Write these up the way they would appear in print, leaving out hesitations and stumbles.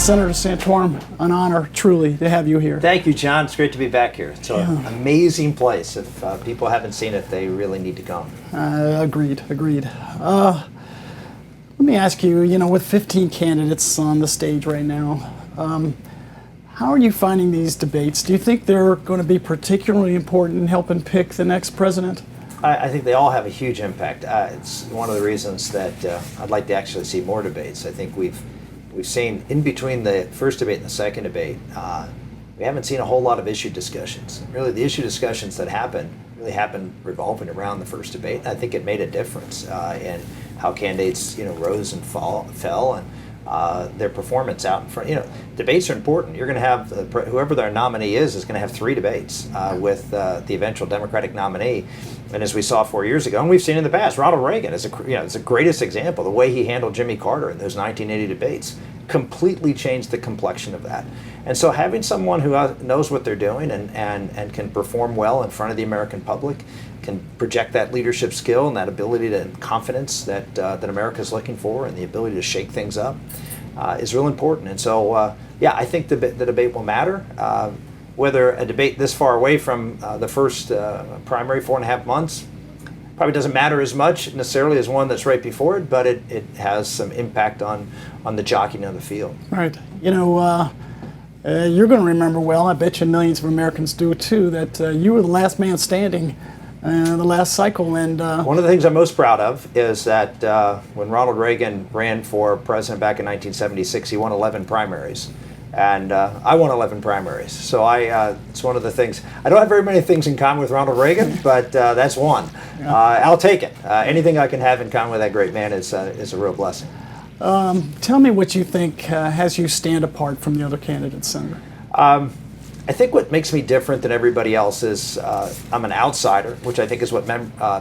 Senator Santorum, an honor truly to have you here. Thank you, John. It's great to be back here. It's an amazing place. If people haven't seen it, they really need to come. Agreed. Let me ask you, with 15 candidates on the stage right now, how are you finding these debates? Do you think they're going to be particularly important in helping pick the next president? I think they all have a huge impact. It's one of the reasons that I'd like to actually see more debates. I think we've seen in between the first debate and the second debate, we haven't seen a whole lot of issue discussions. Really, the issue discussions that happened revolving around the first debate. I think it made a difference in how candidates, rose and fell, and their performance out in front. Debates are important. You're going to have whoever their nominee is going to have 3 debates with the eventual Democratic nominee. And as we saw 4 years ago, and we've seen in the past, Ronald Reagan is the greatest example. The way he handled Jimmy Carter in those 1980 debates completely changed the complexion of that. And so having someone who knows what they're doing and can perform well in front of the American public, can project that leadership skill and that ability and confidence that America's looking for, and the ability to shake things up is real important. And so, I think the debate will matter. Whether a debate this far away from the first primary, 4.5 months, probably doesn't matter as much necessarily as one that's right before it, but it has some impact on the jockeying on the field. Right. You're going to remember well, I bet you millions of Americans do too, that you were the last man standing the last cycle. And one of the things I'm most proud of is that when Ronald Reagan ran for president back in 1976, he won 11 primaries. And I won 11 primaries. So it's one of the things. I don't have very many things in common with Ronald Reagan, but that's one. I'll take it. Anything I can have in common with that great man is a real blessing. Tell me what you think has you stand apart from the other candidates, Senator. I think what makes me different than everybody else is I'm an outsider, which I think is what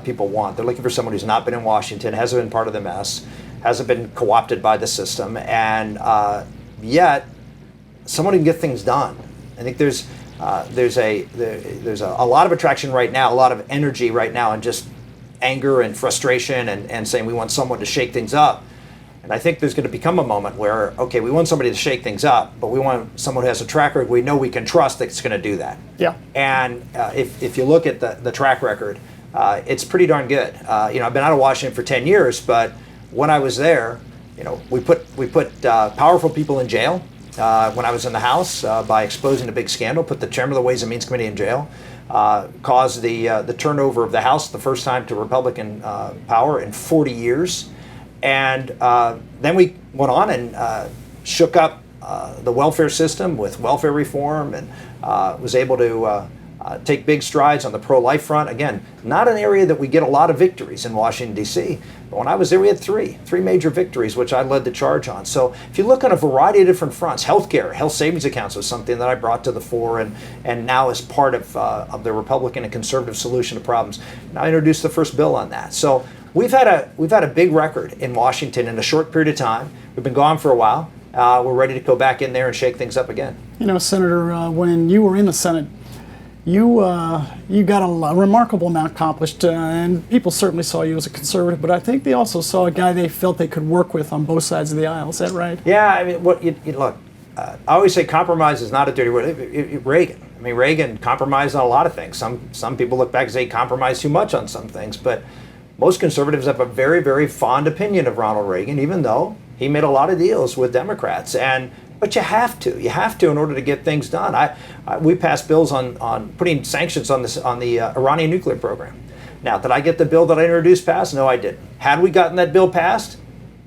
people want. They're looking for someone who's not been in Washington, hasn't been part of the mess, hasn't been co-opted by the system, and yet someone who can get things done. I think there's a lot of attraction right now, a lot of energy right now, and just anger and frustration and saying we want someone to shake things up. And I think there's going to become a moment where, okay, we want somebody to shake things up, but we want someone who has a track record we know we can trust that's going to do that. Yeah. And if you look at the track record, it's pretty darn good. I've been out of Washington for 10 years, but when I was there, we put powerful people in jail. When I was in the House, by exposing a big scandal, put the chairman of the Ways and Means Committee in jail, caused the turnover of the House the first time to Republican power in 40 years. And then we went on and shook up the welfare system with welfare reform, and was able to take big strides on the pro-life front. Again, not an area that we get a lot of victories in Washington, D.C., but when I was there, we had three major victories, which I led the charge on. So if you look on a variety of different fronts, healthcare, health savings accounts was something that I brought to the fore, and now is part of the Republican and conservative solution to problems. Now I introduced the first bill on that. So we've had a big record in Washington in a short period of time. We've been gone for a while. We're ready to go back in there and shake things up again. Senator, when you were in the Senate, you got a remarkable amount accomplished, and people certainly saw you as a conservative, but I think they also saw a guy they felt they could work with on both sides of the aisle. Is that right? Yeah, I mean, look, I always say compromise is not a dirty word. Reagan compromised on a lot of things. Some people look back and say he compromised too much on some things, but most conservatives have a very, very fond opinion of Ronald Reagan, even though he made a lot of deals with Democrats. But you have to in order to get things done. We passed bills on putting sanctions on the Iranian nuclear program. Now, did I get the bill that I introduced passed? No, I didn't. Had we gotten that bill passed,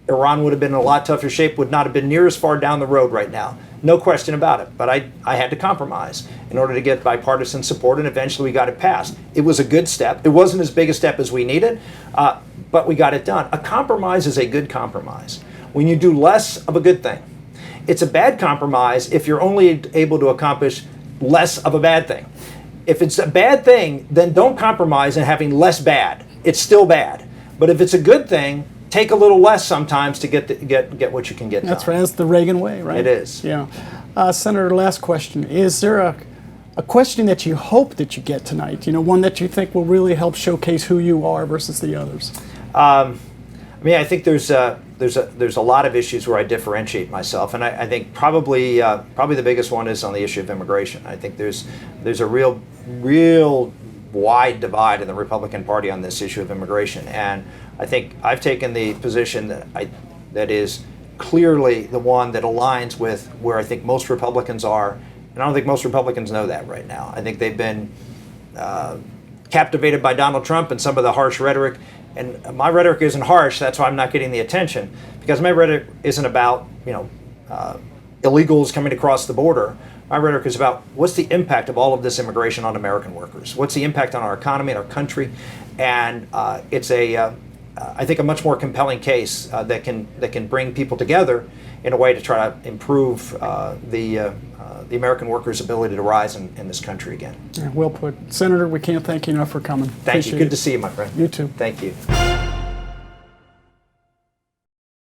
Iran would have been in a lot tougher shape, would not have been near as far down the road right now. No question about it. But I had to compromise in order to get bipartisan support, and eventually we got it passed. It was a good step. It wasn't as big a step as we needed, but we got it done. A compromise is a good compromise when you do less of a good thing. It's a bad compromise if you're only able to accomplish less of a bad thing. If it's a bad thing, then don't compromise in having less bad. It's still bad. But if it's a good thing, take a little less sometimes to get what you can get done. That's right. That's the Reagan way, right? It is. Yeah. Senator, last question. Is there a question that you hope that you get tonight? One that you think will really help showcase who you are versus the others? I think there's there's a lot of issues where I differentiate myself, and I think probably the biggest one is on the issue of immigration. I think there's a real wide divide in the Republican Party on this issue of immigration, and I think I've taken the position that is clearly the one that aligns with where I think most Republicans are, and I don't think most Republicans know that right now. I think they've been captivated by Donald Trump and some of the harsh rhetoric. And my rhetoric isn't harsh. That's why I'm not getting the attention, because my rhetoric isn't about illegals coming across the border. My rhetoric is about what's the impact of all of this immigration on American workers. What's the impact on our economy and our country? And it's I think a much more compelling case that can bring people together in a way to try to improve the American workers' ability to rise in this country again. Yeah, well put. Senator, we can't thank you enough for coming. Thank you. Good to see you, my friend. You too. Thank you.